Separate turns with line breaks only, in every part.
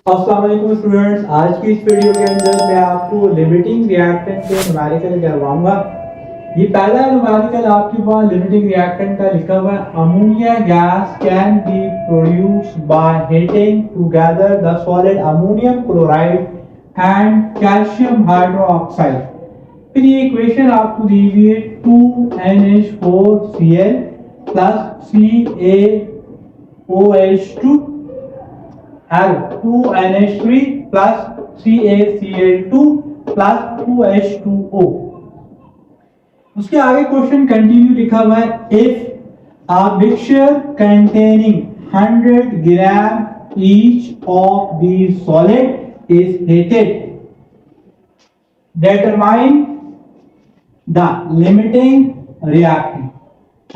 अस्सलाम वालेकुम स्टूडेंट्स। आज की इस वीडियो के अंदर मैं आपको लिमिटिंग रिएक्टेंट के न्यूमेरिकल करवाऊंगा। ये पहला न्यूमेरिकल आपके पास लिमिटिंग रिएक्टेंट का लिखा हुआ है। Ammonia gas can be produced by heating together the solid ammonium chloride and calcium hydroxide. फिर ये इक्वेशन आपको दी हुई है 2NH4Cl plus CaOH2 and 2NH3 plus CaCl2 plus 2H2O। उसके आगे क्वेश्चन कंटिन्यू लिखा हुआ है, if a mixture containing 100 gram each of these solid is heated, determine the limiting reactant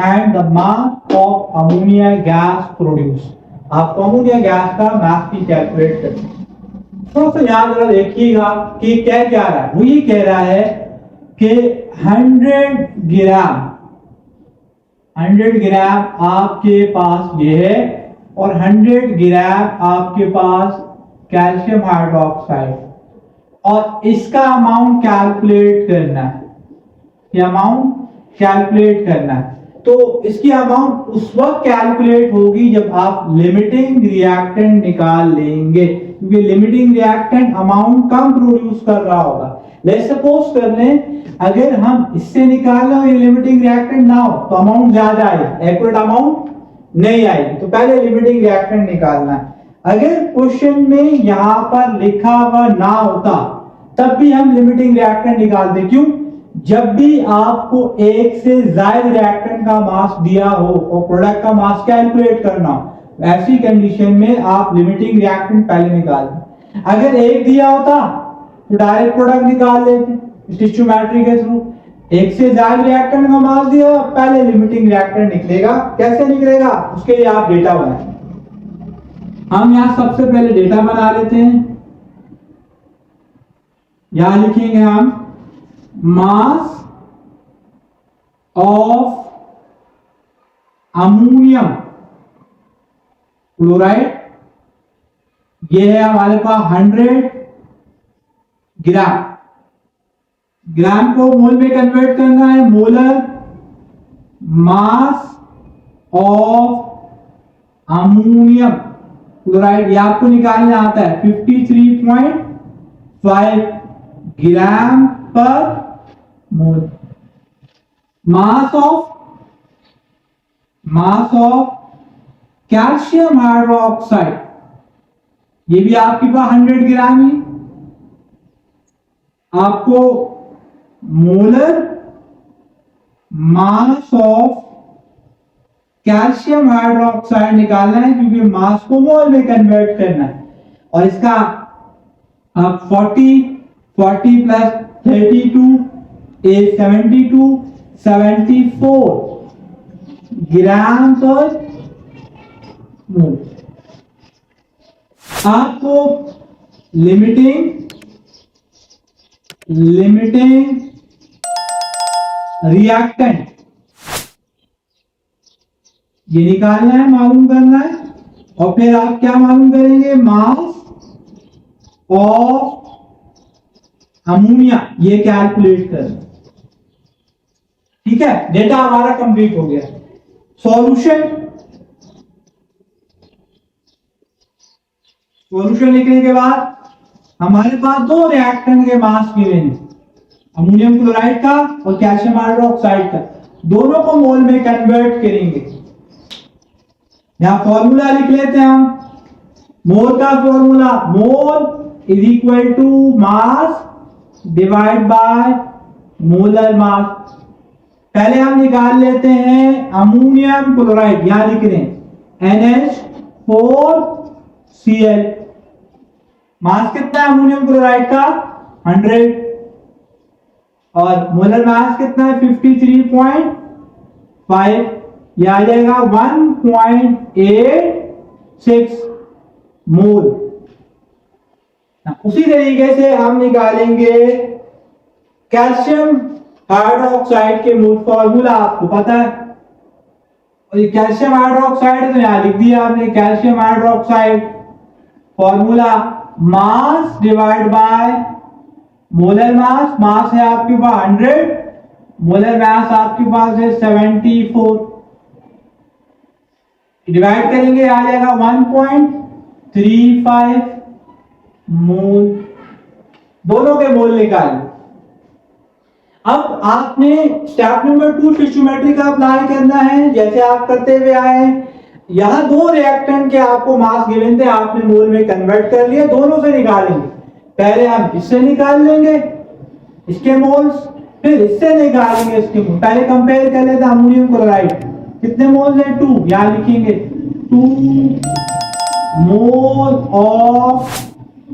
and the mass of ammonia gas produced। आपको ammonia gas का मास भी calculate करना है। थोड़ा सा याद जरा देखिएगा कि क्या कह रहा है। वो ये कह रहा है कि 100 ग्राम आपके पास ये है और 100 ग्राम आपके पास कैल्शियम हाइड्रोक्साइड, और इसका अमाउंट कैलकुलेट करना है। ये अमाउंट कैलकुलेट करना है। तो इसकी अमाउंट उस वक्त कैलकुलेट होगी जब आप लिमिटिंग रिएक्टेंट निकाल लेंगे, क्योंकि लिमिटिंग रिएक्टेंट अमाउंट कम प्रोड्यूस कर रहा होगा। लेट्स सपोज कर लें अगर हम इससे निकाल रहे हो ये लिमिटिंग रिएक्टेंट ना हो तो अमाउंट ज्यादा आएगी, एक्यूरेट अमाउंट नहीं आएगी। तो पहले लिमिटिंग रिएक्टेंट निकालना है। अगर क्वेश्चन में यहां पर लिखा हुआ ना होता तब भी हम लिमिटिंग रिएक्टेंट निकालते। क्यों? जब भी आपको एक से ज्यादा रिएक्टेंट का मास दिया हो और प्रोडक्ट का मास कैलकुलेट करना हो, ऐसी कंडीशन में आप लिमिटिंग रिएक्टेंट पहले निकाल दें। अगर एक दिया होता तो डायरेक्ट प्रोडक्ट निकाल लेते स्टोइचियोमेट्री के थ्रू। एक से ज्यादा रिएक्टेंट का मास दिया, पहले लिमिटिंग रिएक्टेंट निकलेगा। कैसे निकलेगा उसके लिए आप डेटा बनाएं। हम यहां सबसे पहले डेटा बना लेते हैं। यहां लिखेंगे हम मास ऑफ अमोनियम क्लोराइड, ये है हमारे पास 100 ग्राम। ग्राम को मोल में कन्वर्ट करना है, molar mass of ammonium chloride, ये आपको निकालना आता है 53.5 ग्राम पर मोल। मास ऑफ कैल्शियम हाइड्रोक्साइड, ये भी आपके पास 100 ग्राम ही। आपको molar mass of calcium hydroxide निकालना है, क्योंकि मास को मोल में कन्वर्ट करना है। और इसका आप 40 प्लस 32 is 74 ग्राम पर मोल। आपको लिमिटिंग रिएक्टेंट ये निकालना है, मालूम करना है। और फिर आप क्या मालूम करेंगे, मास ऑफ अमोनिया ये कैलकुलेट कर। ठीक है, डेटा हमारा कंप्लीट हो गया। सॉल्यूशन लिखने के बाद हमारे पास दो रिएक्टेंट के मास गिवे हैं, अमोनियम क्लोराइड का और कैल्शियम हाइड्रोक्साइड का। दोनों को मोल में कन्वर्ट करेंगे। यहां फॉर्मूला लिख लेते हैं हम। मोल का formula, mole is equal to mass divide by molar mass. पहले हम निकाल लेते हैं अमोनियम क्लोराइड, यहां लिख रहे हैं NH4Cl। मास कितना है अमोनियम क्लोराइड का, 100, और मोलर मास कितना है 53.5, यह आ जाएगा 1.86 मोल। उसी तरीके से हम निकालेंगे कैल्शियम हाइड्रोक्साइड के मोल। फॉर्मूला आपको पता है, और ये कैल्शियम हाइड्रोक्साइड तो यहां लिख दिया आपने। Calcium hydroxide formula mass divide by molar mass, mass है आपके पास 100, मोलर मास आपके पास है 74, डिवाइड करेंगे आ जाएगा 1.35 मोल, दोनों के मोल निकालें। अब आपने स्टेप नंबर 2 स्टोइकियोमेट्री का अप्लाई करना है, जैसे आप करते हुए आए हैं। यहां दो रिएक्टेंट के आपको मास गिवन थे, आपने मोल में कन्वर्ट कर लिया, दोनों से निकालेंगे। पहले हम इससे निकाल लेंगे इसके मोल्स, फिर इससे निकालेंगे इसके मोल। पहले कंपेयर कर लेते हैं अमोनियम क्लोराइड, कितने मोल्स है 2, यहां लिखेंगे 2 mole of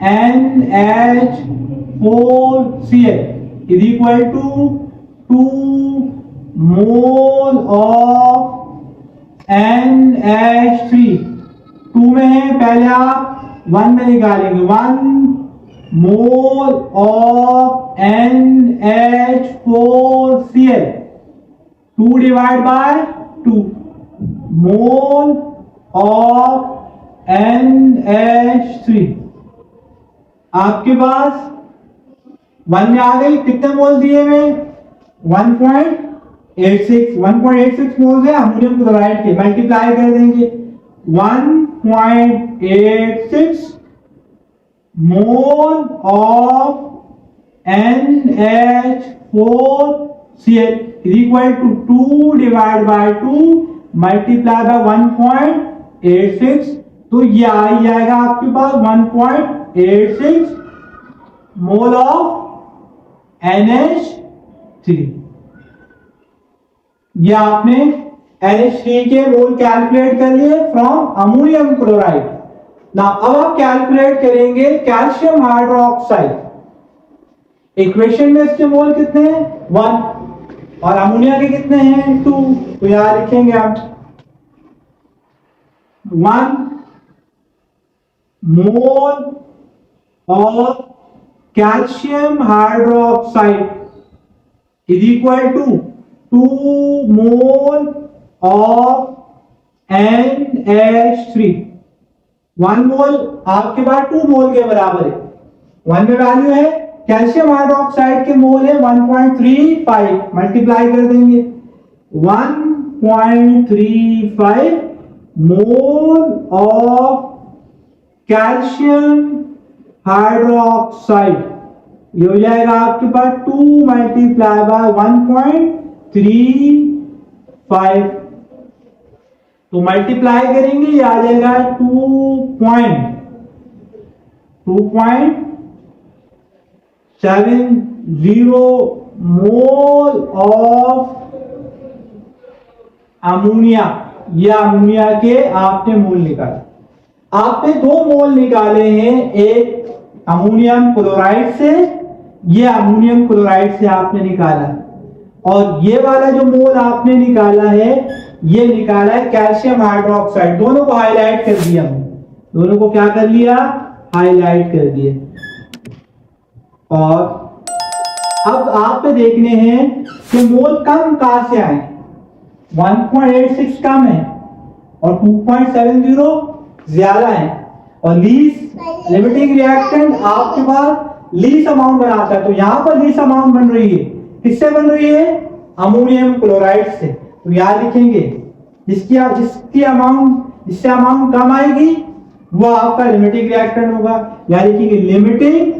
NH4Cl is equal to 2 mole of NH3, 2 में है, पहले आप 1 में निकालेंगे, 1 mole of NH4Cl, 2 divide by 2 mole of NH3, आपके पास 1 में आ गई, कितने मोल दिए हुए 1.86 मोल है अमोनियम क्लोराइड के, मल्टीप्लाई कर देंगे 1.86 mole of NH4Cl equal to 2 divide by 2 multiply by 1.86, तो ये आ जाएगा आपके पास 1.86 मोल ऑफ NH3। ये आपने NH3 के मोल कैलकुलेट कर लिए फ्रॉम अमोनियम क्लोराइड। ना अब आप कैलकुलेट करेंगे कैल्शियम हाइड्रोक्साइड, इक्वेशन में इसके मोल कितने हैं 1 और अमोनिया के कितने हैं 2, तो यहां लिखेंगे आप 1 mole of calcium hydroxide is equal to 2 mole of NH3। 1 mole आपके पास 2 मोल के बराबर है, 1 में वैल्यू है, कैल्शियम हाइड्रोक्साइड के मोल है 1.35, मल्टीप्लाई कर देंगे 1.35 मोल ऑफ कैल्शियम हाइड्रोक्साइड, ये हो जाएगा आपके पास 2 मल्टीप्लाई बाय 1.35, तो मल्टीप्लाई करेंगे ये आ जाएगा 2.70 मोल ऑफ अमोनिया। ये अमोनिया के आपने मोल निकाले, आपने 2 मोल निकाले हैं, एक अमोनियम क्लोराइड से, ये अमोनियम क्लोराइड से आपने निकाला, और ये वाला जो मोल आपने निकाला है ये निकाला है कैल्शियम हाइड्रोक्साइड। दोनों को हाईलाइट कर दिया, दोनों को क्या कर लिया हाईलाइट कर दिया। और अब आपको देखने हैं कि मोल कम कहां से आए, 1.86 कम है और 2.70 ज्यादा है, और लीस्ट लिमिटिंग रिएक्टेंट आपके पास लीस्ट अमाउंट बनाता है, तो यहां पर लीस्ट अमाउंट बन रही है, किससे बन रही है अमोनियम क्लोराइड से, तो याद लिखेंगे जिसकी अमाउंट जिससे अमाउंट कम आएगी वो आपका लिमिटिंग रिएक्टेंट होगा, याद लिखेंगे limiting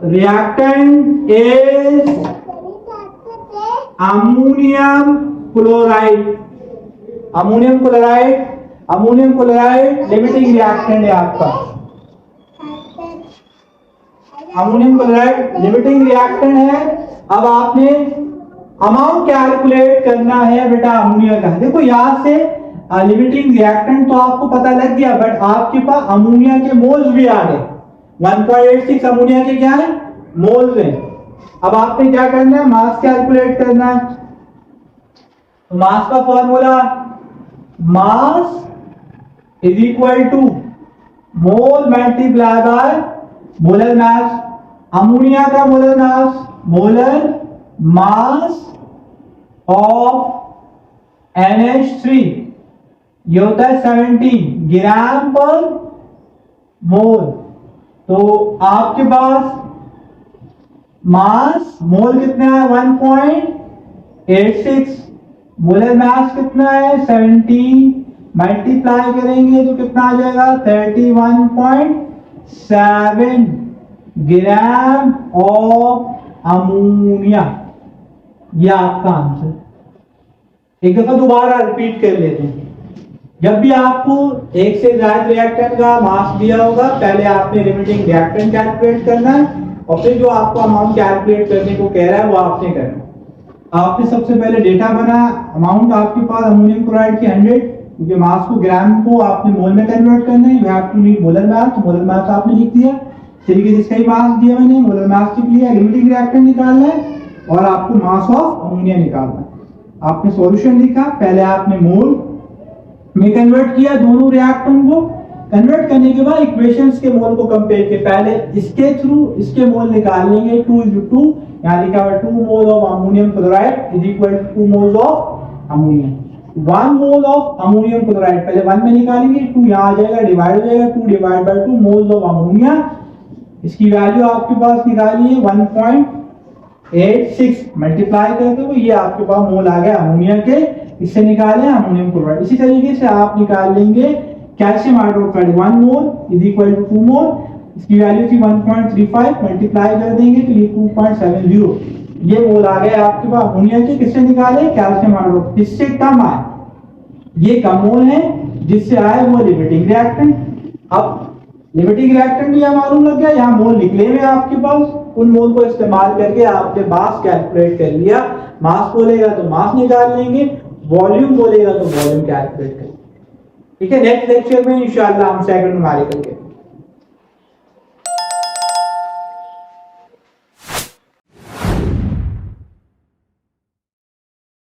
reactant is ammonium chloride. Ammonium chloride limiting reactant है आपका, अमोनियम क्लोराइड लिमिटिंग रिएक्टेंट है। अब आपने अमाउंट कैलकुलेट करना है बेटा अमोनिया का। देखो यहां से लिमिटिंग रिएक्टेंट तो आपको पता लग गया, बट आपके पास अमोनिया के मोल्स भी आ गए। 1.86 अमोनिया के क्या है मोल्स हैं। अब आपने क्या करना है मास कैलकुलेट करना है। तो मास का formula mass is equal to mole multiply by molar mass. Ammonia का मोलर मास ऑफ NH3 ये होता है 17 ग्राम पर मोल। तो आपके पास मास मोल कितना है 1.86, मोलर मास कितना है 17, मल्टीप्लाई करेंगे तो कितना आ जाएगा 31.7 ग्राम ऑफ अमोनिया। ये आपका आंसर। एक दफा दोबारा रिपीट कर लेते हैं। जब भी आपको एक से ज्यादा रिएक्टेंट का मास दिया होगा, पहले आपने लिमिटिंग रिएक्टेंट कैलकुलेट करना है और फिर जो आपको अमाउंट कैलकुलेट करने को कह रहा है वो आपने करना है। आपने सबसे पहले डेटा बना, अमाउंट आपके पास अमोनियम क्लोराइड की 100, क्योंकि मास को ग्राम को आपने मोल में कन्वर्ट करना है, you have to need molar mass. तो मोलर मास आपने लिख दिया, तरीके से इसका ही मास दिया मैंने, मोलर मास लिख लिया। लिमिटिंग रिएक्टेंट निकालना है और आपको मास ऑफ अमोनिया निकालना है। आपने सॉल्यूशन लिखा, पहले आपने मोल में कन्वर्ट किया, दोनों रिएक्टेंट को कन्वर्ट करने के बाद इक्वेशंस के मोल को कंपेयर किया। पहले इसके थ्रू इसके मोल निकाल लेंगे, 2:2, यहाँ लिखा हुआ 2 mole of ammonium chloride is equal to 2 moles of ammonia. 1 mole of ammonium chloride पहले 1 में निकालेंगे, 2 यहाँ आ जाएगा, डिवाइड हो जाएगा, 2 divide by 2 moles of ammonia. इसकी वैल्यू आपके पास निकाली है 1.86, मल्टीप्लाई करते हुए ये आपके पास मोल आ गया अमोनिया के, इससे निकाले अमोनियम क्लोराइड। इसी तरीके से आप निकाल लेंगे calcium hydroxide, 1 mole is equal to 2 mole, इसकी वैल्यू थी 1.35, मल्टीप्लाई कर देंगे तो ये 2.70, ये मोल आ गया आपके पास अमोनिया के। किससे निकाले? Calcium hydroxide. जिससे कम आए, ये कम मोल है, जिससे आए वो लिमिटिंग रिएक्टेंट। अब लिमिटिंग रिएक्टेंट यह मालूम लग गया, यहाँ मोल निकले हुए आपके पास, उन मोल को इस्तेमाल करके आपने मास कैलकुलेट कर लिया। मास बोलेगा तो मास निकाल लेंगे, वॉल्यूम बोलेगा तो वॉल्यूम कैलकुलेट करेंगे। ठीक है, नेक्स्ट लेक्चर में इंशाल्लाह हम सेकंड न्यूमेरिकल के